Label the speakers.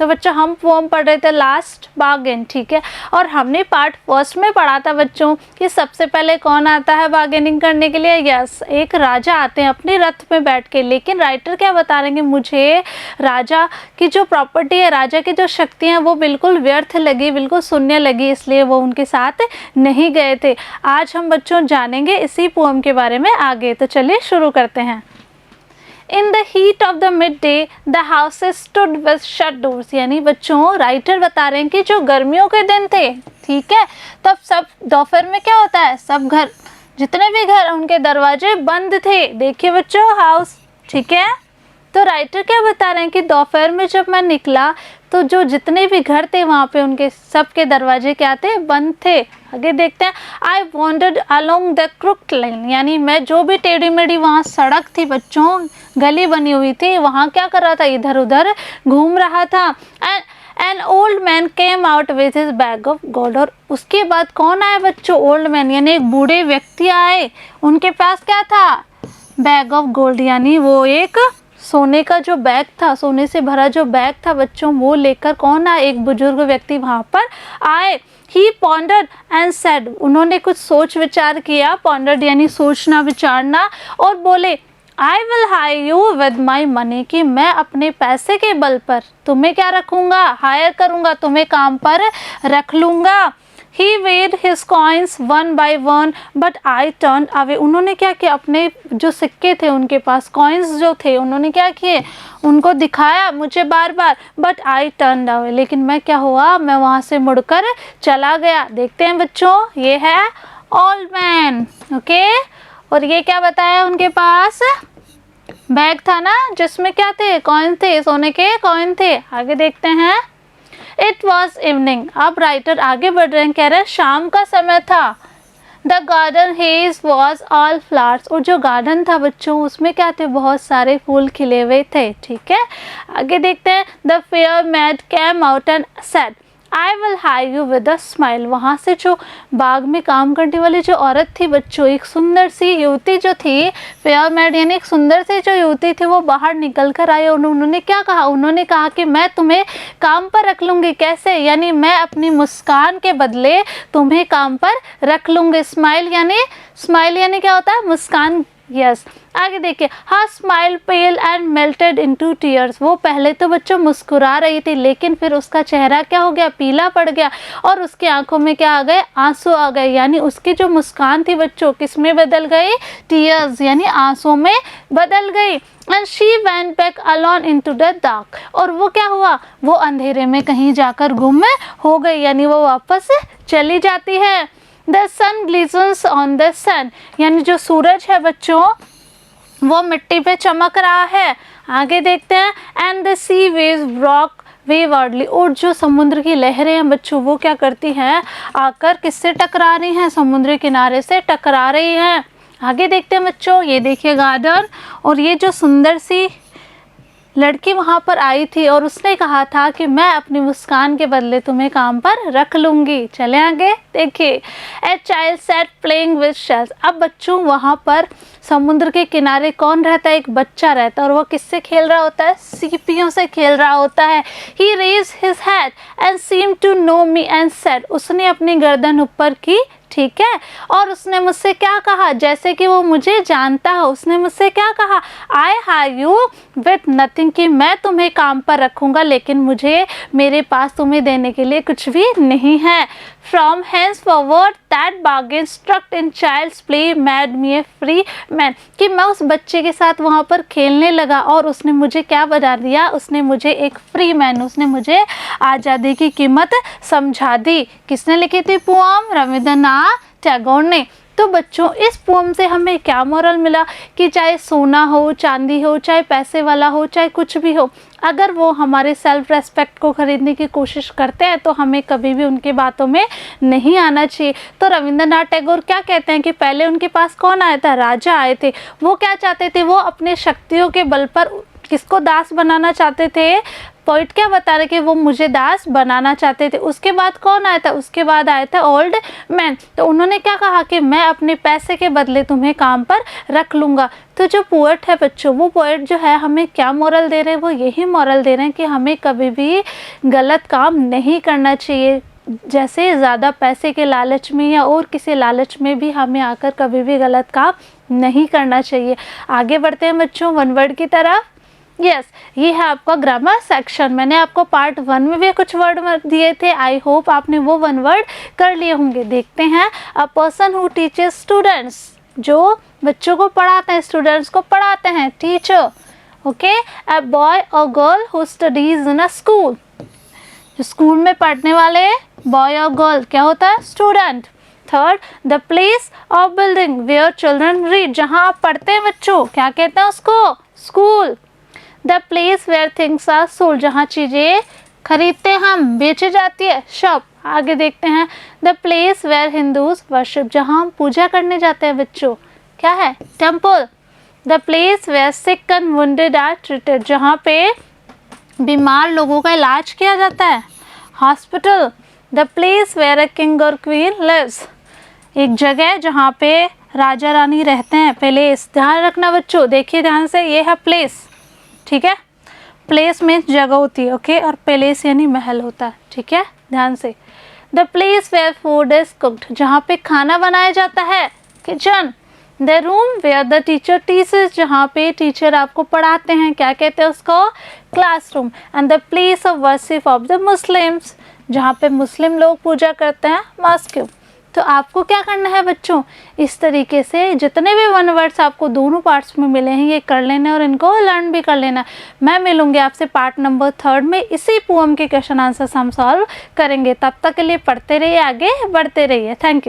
Speaker 1: तो बच्चों हम पोम पढ़ रहे थे लास्ट बार्गेन, ठीक है। और हमने पार्ट फर्स्ट में पढ़ा था बच्चों कि सबसे पहले कौन आता है बार्गेनिंग करने के लिए। यस, एक राजा आते हैं अपने रथ में बैठ के। लेकिन राइटर क्या बता रहे हैं, मुझे राजा की जो प्रॉपर्टी है, राजा की जो शक्तियाँ हैं वो बिल्कुल व्यर्थ लगी, बिल्कुल शून्य लगी, इसलिए वो उनके साथ नहीं गए थे। आज हम बच्चों जानेंगे इसी पोम के बारे में आगे। तो चलिए शुरू करते हैं। In the heat of the midday, the houses stood with shut doors। यानी बच्चों राइटर बता रहे हैं कि जो गर्मियों के दिन थे, ठीक है, तब सब दोपहर में क्या होता है, सब घर, जितने भी घर, उनके दरवाजे बंद थे। देखिए बच्चों हाउस, ठीक है। तो राइटर क्या बता रहे हैं कि दोपहर में जब मैं निकला तो जो जितने भी घर थे वहाँ पे उनके सबके दरवाजे क्या थे, बंद थे। आगे देखते हैं। आई wandered along the crooked line. यानी मैं जो भी टेढ़ी मेढ़ी वहाँ सड़क थी बच्चों, गली बनी हुई थी, वहाँ क्या कर रहा था, इधर उधर घूम रहा था। And an old man came out with his bag of gold. और उसके बाद कौन आया बच्चों, ओल्ड मैन, यानी एक बूढ़े व्यक्ति आए। उनके पास क्या था, बैग ऑफ गोल्ड, यानी वो एक सोने का जो बैग था, सोने से भरा जो बैग था बच्चों, वो लेकर कौन आया, एक बुजुर्ग व्यक्ति वहाँ पर आए। ही पॉन्डर्ड एंड सेड। उन्होंने कुछ सोच विचार किया, पॉन्डर्ड यानी सोचना विचारना, और बोले आई will hire you with my money, कि मैं अपने पैसे के बल पर तुम्हें क्या रखूँगा, हायर करूँगा, तुम्हें काम पर रख लूँगा। He weighed his coins one by one, but I turned away। उन्होंने क्या किया, अपने जो सिक्के थे उनके पास, कॉइन्स जो थे, उन्होंने क्या किए, उनको दिखाया मुझे बार बार, but I turned away। लेकिन मैं क्या हुआ, मैं वहाँ से मुड़कर चला गया। देखते हैं बच्चों, ये है ओल्ड मैन, ओके। और ये क्या बताया, उनके पास बैग था ना, जिसमें क्या थे, कॉइन थे, सोने के कॉइन थे। आगे देखते हैं। It was evening. अब राइटर आगे बढ़ रहे हैं, कह रहे हैं शाम का समय था। The garden hedge was all flowers. और जो गार्डन था बच्चों, उसमें क्या थे, बहुत सारे फूल खिले हुए थे, ठीक है। आगे देखते हैं। The fair maid came out and said I will hire you with a smile. वहाँ से जो बाग में काम करने वाली जो औरत थी बच्चों, एक सुंदर सी युवती जो थी, फेयर मैड यानी एक सुंदर सी जो युवती थी, वो बाहर निकल कर आई। और उन्होंने क्या कहा, उन्होंने कहा कि मैं तुम्हें काम पर रख लूँगी। कैसे, यानी मैं अपनी मुस्कान के बदले तुम्हें काम पर रख लूँगी। स्माइल यानी क्या होता है, मुस्कान। यस, आगे देखिए। हाँ smile pale and melted into tears. वो पहले तो बच्चों मुस्कुरा रही थी, लेकिन फिर उसका चेहरा क्या हो गया, पीला पड़ गया, और उसकी आंखों में क्या आ गए, आंसू आ गए। यानी उसकी जो मुस्कान थी बच्चों, किस में बदल गई, टीयर्स यानी आंसू में बदल गई। And she went back alone into the dark. और वो क्या हुआ, वो अंधेरे में कहीं जाकर गुम हो गई, यानी वो वापस चली जाती है। द सन ग्लिजन्स ऑन द सन। यानी जो सूरज है बच्चों, वो मिट्टी पे चमक रहा है। आगे देखते हैं। And the sea waves rock waywardly. और जो समुद्र की लहरें हैं बच्चों, वो क्या करती हैं, आकर किससे टकरा रही हैं, समुद्र किनारे से टकरा रही हैं। आगे देखते हैं बच्चों। ये देखिए गार्डन, और ये जो सुंदर सी लड़की वहाँ पर आई थी, और उसने कहा था कि मैं अपनी मुस्कान के बदले तुम्हें काम पर रख लूँगी। चले आगे देखिए। A child set playing with shells. अब बच्चों वहाँ पर समुद्र के किनारे कौन रहता है, एक बच्चा रहता है, और वो किससे खेल रहा होता है, सीपियों से खेल रहा होता है। He raise his head and seem to know me and said. उसने अपनी गर्दन ऊपर की, ठीक है, और उसने मुझसे क्या कहा, जैसे कि वो मुझे जानता हो। उसने मुझसे क्या कहा, I hire you with nothing, कि मैं तुम्हें काम पर रखूँगा, लेकिन मुझे, मेरे पास तुम्हें देने के लिए कुछ भी नहीं है। From hence forward that bargain struck in child's play made me a free man. कि मैं उस बच्चे के साथ वहाँ पर खेलने लगा, और उसने मुझे क्या बता दिया, उसने मुझे एक फ्री मैन, उसने मुझे आज़ादी की कीमत समझा दी। किसने लिखी थी पोएम, रविंद्रनाथ टैगोर ने। तो बच्चों इस पोएम से हमें क्या मोरल मिला, कि चाहे सोना हो, चांदी हो, चाहे पैसे वाला हो, चाहे कुछ भी हो, अगर वो हमारे सेल्फ रेस्पेक्ट को खरीदने की कोशिश करते हैं तो हमें कभी भी उनकी बातों में नहीं आना चाहिए। तो रविंद्रनाथ टैगोर क्या कहते हैं कि पहले उनके पास कौन आया था, राजा आए थे। वो क्या चाहते थे, वो अपने शक्तियों के बल पर किसको दास बनाना चाहते थे? पोइट क्या बता रहे कि वो मुझे दास बनाना चाहते थे। उसके बाद कौन आया था? उसके बाद आया था ओल्ड मैन। तो उन्होंने क्या कहा कि मैं अपने पैसे के बदले तुम्हें काम पर रख लूँगा। तो जो पोएट है बच्चों, वो पोएट जो है हमें क्या मोरल दे रहे हैं? वो यही मोरल दे रहे हैं कि हमें कभी भी गलत काम नहीं करना चाहिए। जैसे ज़्यादा पैसे के लालच में या और किसी लालच में भी हमें आकर कभी भी गलत काम नहीं करना चाहिए। आगे बढ़ते हैं बच्चों वन वर्ड की तरफ। यस, ये है आपका ग्रामर सेक्शन। मैंने आपको पार्ट 1 में भी कुछ वर्ड दिए थे। आई होप आपने वो 1 वर्ड कर लिए होंगे। देखते हैं। A person who teaches students, जो बच्चों को पढ़ाते हैं, स्टूडेंट्स को पढ़ाते हैं, टीचर। ओके। अ बॉय और girl who studies in a school, जो स्कूल में पढ़ने वाले बॉय और गर्ल क्या होता है? स्टूडेंट। थर्ड, द प्लेस और बिल्डिंग वेयर चिल्ड्रन रीड, जहाँ आप पढ़ते हैं बच्चों, क्या कहते हैं उसको? School. The place where things are sold, जहाँ चीज़ें खरीदते हम, बेची जाती है, शॉप। आगे देखते हैं। The place where Hindus worship, जहाँ हम पूजा करने जाते हैं बच्चों, क्या है? Temple. The place where sick and wounded are treated, जहाँ पे बीमार लोगों का इलाज किया जाता है, hospital. The place where a king और क्वीन लिव्स, एक जगह जहाँ पे राजा रानी रहते हैं। प्लेस, ध्यान रखना बच्चों, देखिए ध्यान से, ये है प्लेस, ठीक है? प्लेस में जगह होती है, ओके, और पैलेस यानी महल होता है, ठीक है? ध्यान से। The place where food is cooked, जहाँ पे खाना बनाया जाता है, kitchen. The room where the teacher teachers, जहाँ पे टीचर आपको पढ़ाते हैं, क्या कहते हैं उसको? Classroom. And the place of worship of the Muslims, जहाँ पे मुस्लिम लोग पूजा करते हैं, मॉस्क्यू। तो आपको क्या करना है बच्चों? इस तरीके से जितने भी 1 वर्ड्स आपको दोनों पार्ट्स में मिले हैं, ये कर लेना और इनको लर्न भी कर लेना। मैं मिलूंगी आपसे पार्ट नंबर 3 में। इसी पोएम के क्वेश्चन आंसर्स हम सॉल्व करेंगे। तब तक के लिए पढ़ते रहिए, आगे बढ़ते रहिए। Thank you.